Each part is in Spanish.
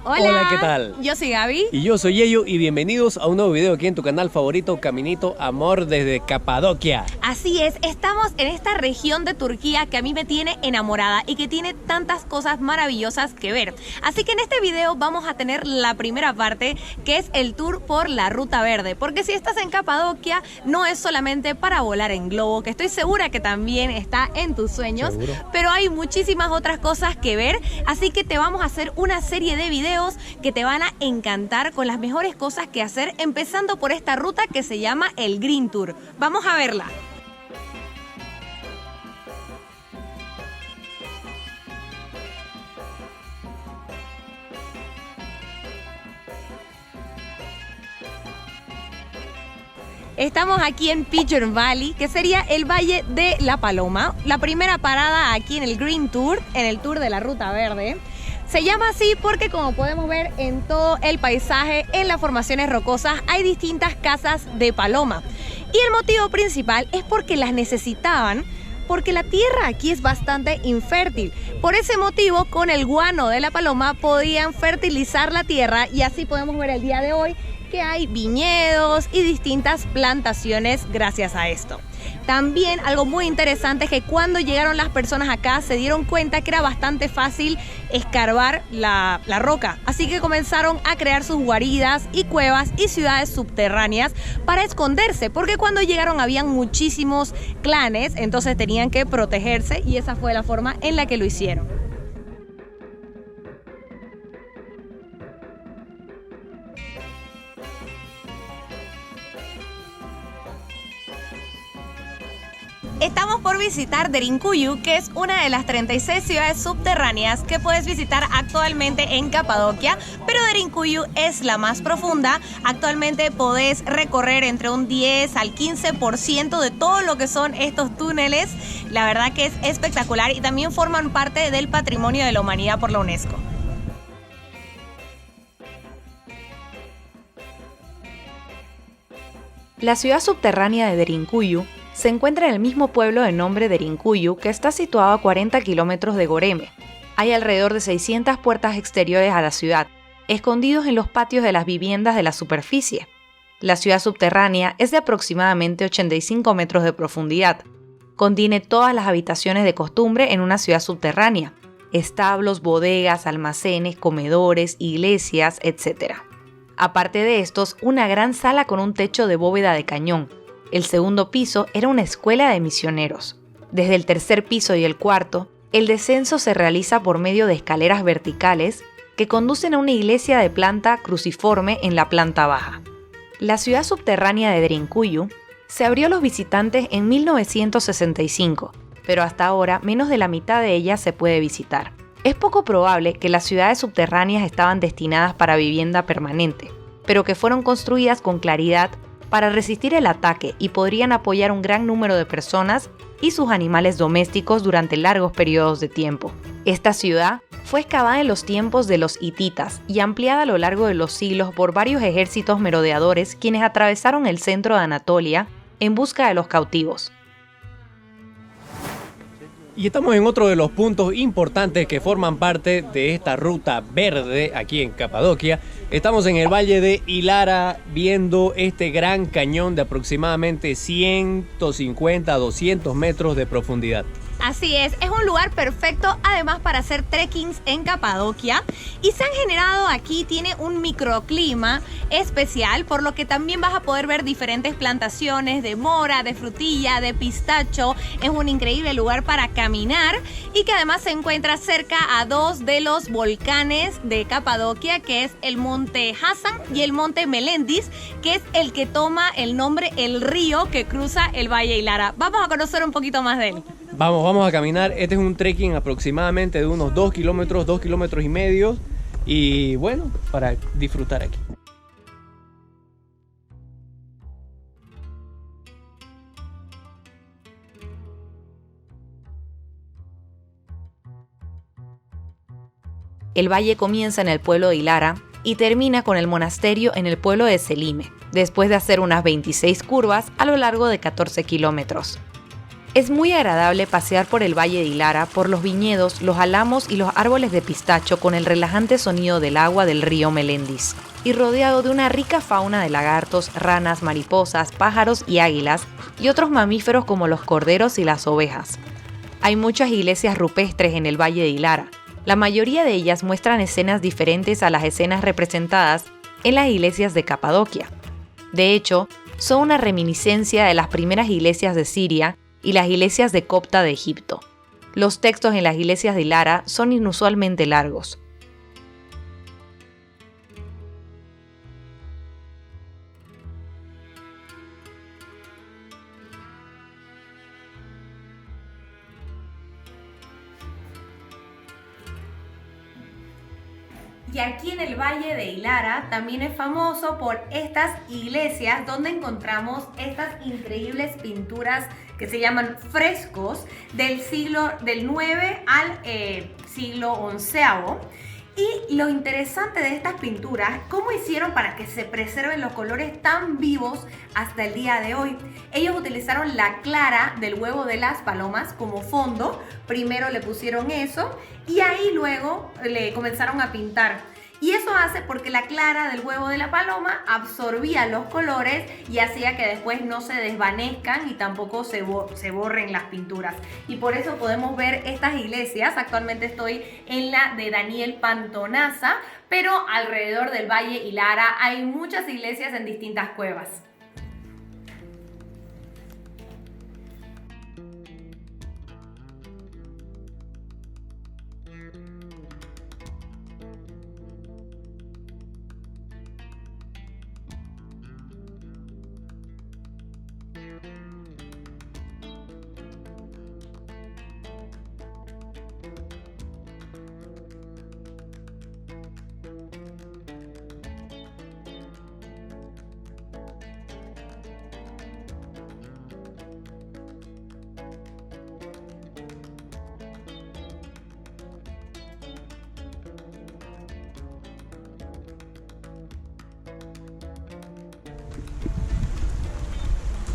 Hola, ¿qué tal? Yo soy Gaby. Y yo soy Yeyo y bienvenidos a un nuevo video aquí en tu canal favorito, Caminito Amor desde Capadocia. Así es, estamos en esta región de Turquía que a mí me tiene enamorada y que tiene tantas cosas maravillosas que ver. Así que en este video vamos a tener la primera parte, que es el tour por la Ruta Verde. Porque si estás en Capadocia, no es solamente para volar en globo, que estoy segura que también está en tus sueños. ¿Seguro? Pero hay muchísimas otras cosas que ver, así que te vamos a hacer una serie de videos que te van a encantar con las mejores cosas que hacer, empezando por esta ruta que se llama el Green Tour. Vamos a verla. Estamos aquí en Pigeon Valley, que sería el Valle de la Paloma. La primera parada aquí en el Green Tour, en el Tour de la Ruta Verde. Se llama así porque, como podemos ver en todo el paisaje, en las formaciones rocosas hay distintas casas de paloma. Y el motivo principal es porque las necesitaban, porque la tierra aquí es bastante infértil. Por ese motivo, con el guano de la paloma podían fertilizar la tierra, y así podemos ver el día de hoy que hay viñedos y distintas plantaciones gracias a esto. También algo muy interesante es que cuando llegaron las personas acá se dieron cuenta que era bastante fácil escarbar la roca, así que comenzaron a crear sus guaridas y cuevas y ciudades subterráneas para esconderse, porque cuando llegaron habían muchísimos clanes, entonces tenían que protegerse, y esa fue la forma en la que lo hicieron. Estamos por visitar Derinkuyu, que es una de las 36 ciudades subterráneas que puedes visitar actualmente en Capadocia, pero Derinkuyu es la más profunda. Actualmente podés recorrer entre un 10 al 15% de todo lo que son estos túneles. La verdad que es espectacular y también forman parte del Patrimonio de la Humanidad por la UNESCO. La ciudad subterránea de Derinkuyu se encuentra en el mismo pueblo de nombre Derinkuyu, que está situado a 40 kilómetros de Goreme. Hay alrededor de 600 puertas exteriores a la ciudad, escondidos en los patios de las viviendas de la superficie. La ciudad subterránea es de aproximadamente 85 metros de profundidad. Contiene todas las habitaciones de costumbre en una ciudad subterránea: establos, bodegas, almacenes, comedores, iglesias, etc. Aparte de estos, una gran sala con un techo de bóveda de cañón. El segundo piso era una escuela de misioneros. Desde el tercer piso y el cuarto, el descenso se realiza por medio de escaleras verticales que conducen a una iglesia de planta cruciforme en la planta baja. La ciudad subterránea de Derinkuyu se abrió a los visitantes en 1965, pero hasta ahora menos de la mitad de ella se puede visitar. Es poco probable que las ciudades subterráneas estaban destinadas para vivienda permanente, pero que fueron construidas con claridad para resistir el ataque y podrían apoyar un gran número de personas y sus animales domésticos durante largos periodos de tiempo. Esta ciudad fue excavada en los tiempos de los hititas y ampliada a lo largo de los siglos por varios ejércitos merodeadores, quienes atravesaron el centro de Anatolia en busca de los cautivos. Y estamos en otro de los puntos importantes que forman parte de esta ruta verde aquí en Capadocia. Estamos en el Valle de Ilara viendo este gran cañón de aproximadamente 150 a 200 metros de profundidad. Así es un lugar perfecto además para hacer trekkings en Capadocia, y se han generado aquí, tiene un microclima especial, por lo que también vas a poder ver diferentes plantaciones de mora, de frutilla, de pistacho. Es un increíble lugar para caminar y que además se encuentra cerca a dos de los volcanes de Capadocia, que es el monte Hasan y el monte Melendis, que es el que toma el nombre el río que cruza el Valle Ilara. Vamos a conocer un poquito más de él. Vamos a caminar. Este es un trekking aproximadamente de unos 2 kilómetros y medio. Y bueno, para disfrutar aquí. El valle comienza en el pueblo de Ilara y termina con el monasterio en el pueblo de Selime, después de hacer unas 26 curvas a lo largo de 14 kilómetros. Es muy agradable pasear por el Valle de Hilara, por los viñedos, los álamos y los árboles de pistacho con el relajante sonido del agua del río Meléndez, y rodeado de una rica fauna de lagartos, ranas, mariposas, pájaros y águilas, y otros mamíferos como los corderos y las ovejas. Hay muchas iglesias rupestres en el Valle de Hilara. La mayoría de ellas muestran escenas diferentes a las escenas representadas en las iglesias de Capadocia. De hecho, son una reminiscencia de las primeras iglesias de Siria y las iglesias de Copta de Egipto. Los textos en las iglesias de Hilara son inusualmente largos. Y aquí en el Valle de Hilara también es famoso por estas iglesias donde encontramos estas increíbles pinturas que se llaman frescos del 9 al siglo XI. Y lo interesante de estas pinturas, ¿cómo hicieron para que se preserven los colores tan vivos hasta el día de hoy? Ellos utilizaron la clara del huevo de las palomas como fondo. Primero le pusieron eso y ahí luego le comenzaron a pintar. Y eso hace porque la clara del huevo de la paloma absorbía los colores y hacía que después no se desvanezcan y tampoco se borren las pinturas. Y por eso podemos ver estas iglesias. Actualmente estoy en la de Daniel Pantonaza, pero alrededor del Valle Hilara hay muchas iglesias en distintas cuevas.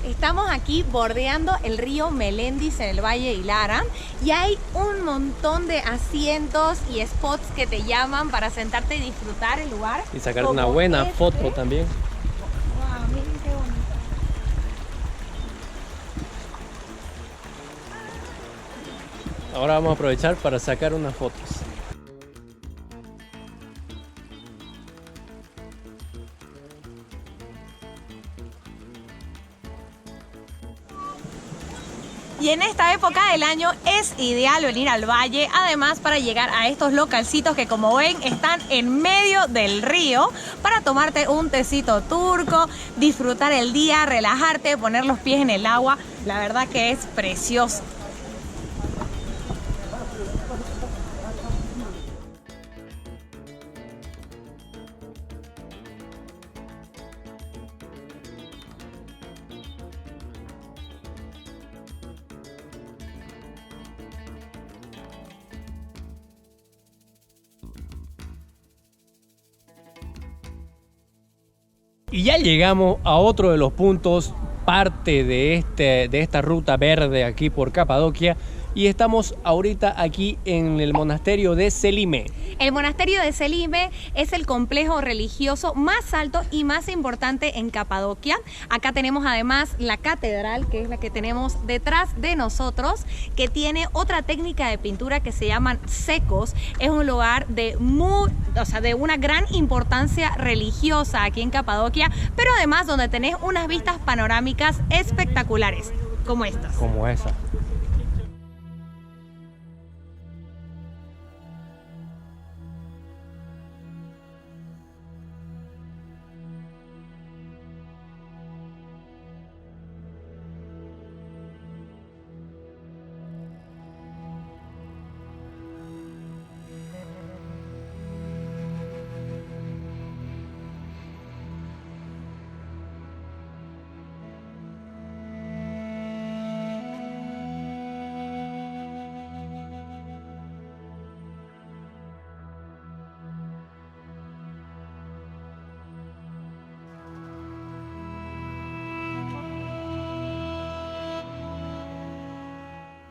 Estamos aquí bordeando el río Meléndez en el Valle de Hilara y hay un montón de asientos y spots que te llaman para sentarte y disfrutar el lugar. Y sacar una buena foto también. Wow, miren qué bonito. Ahora vamos a aprovechar para sacar unas fotos. Y en esta época del año es ideal venir al valle, además para llegar a estos localcitos que, como ven, están en medio del río para tomarte un tecito turco, disfrutar el día, relajarte, poner los pies en el agua. La verdad que es precioso. Y ya llegamos a otro de los puntos, parte de esta ruta verde aquí por Capadocia, y estamos ahorita aquí en el monasterio de Selime. El monasterio de Selime es el complejo religioso más alto y más importante en Capadocia. Acá tenemos además la catedral, que es la que tenemos detrás de nosotros, que tiene otra técnica de pintura que se llaman secos. Es un lugar de una gran importancia religiosa aquí en Capadocia, pero además donde tenés unas vistas panorámicas espectaculares, como estas. Como esa.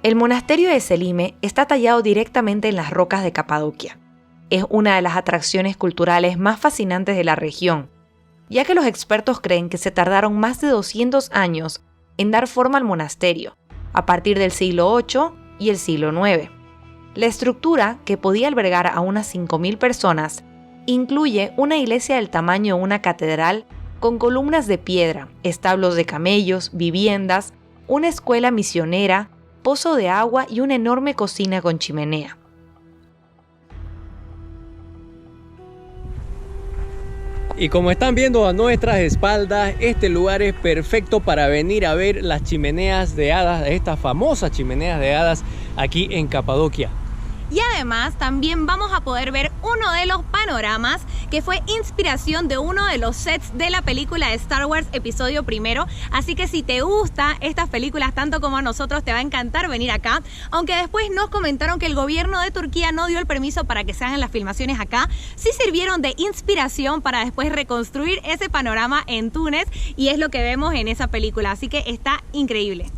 El monasterio de Selime está tallado directamente en las rocas de Capadocia. Es una de las atracciones culturales más fascinantes de la región, ya que los expertos creen que se tardaron más de 200 años en dar forma al monasterio, a partir del siglo VIII y el siglo IX. La estructura, que podía albergar a unas 5.000 personas, incluye una iglesia del tamaño de una catedral con columnas de piedra, establos de camellos, viviendas, una escuela misionera, pozo de agua y una enorme cocina con chimenea. Y como están viendo a nuestras espaldas, este lugar es perfecto para venir a ver las chimeneas de hadas, estas famosas chimeneas de hadas aquí en Capadocia. Y además también vamos a poder ver uno de los panoramas que fue inspiración de uno de los sets de la película de Star Wars Episodio Primero. Así que si te gustan estas películas tanto como a nosotros, te va a encantar venir acá. Aunque después nos comentaron que el gobierno de Turquía no dio el permiso para que se hagan las filmaciones acá. Sí sirvieron de inspiración para después reconstruir ese panorama en Túnez y es lo que vemos en esa película. Así que está increíble.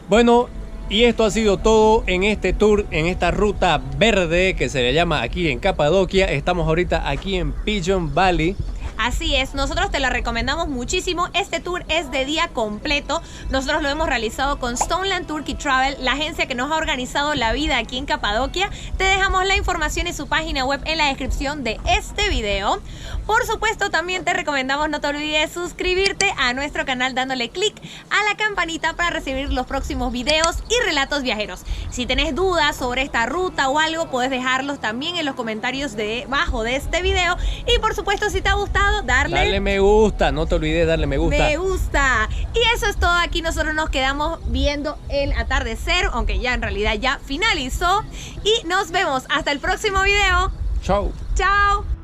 Bueno, y esto ha sido todo en este tour, en esta ruta verde que se le llama aquí en Capadocia. Estamos ahorita aquí en Pigeon Valley. Así es, nosotros te lo recomendamos muchísimo. Este tour es de día completo. Nosotros lo hemos realizado con Stoneland Turkey Travel, la agencia que nos ha organizado la vida aquí en Capadocia. Te dejamos la información y su página web en la descripción de este video. Por supuesto, también te recomendamos, no te olvides suscribirte a nuestro canal dándole clic a la campanita para recibir los próximos videos y relatos viajeros. Si tenés dudas sobre esta ruta o algo, puedes dejarlos también en los comentarios debajo de este video. Y por supuesto, si te ha gustado, darle me gusta, no te olvides darle me gusta. Me gusta. Y eso es todo aquí. Nosotros nos quedamos viendo el atardecer, aunque ya en realidad ya finalizó. Y nos vemos hasta el próximo video. Chao. Chao.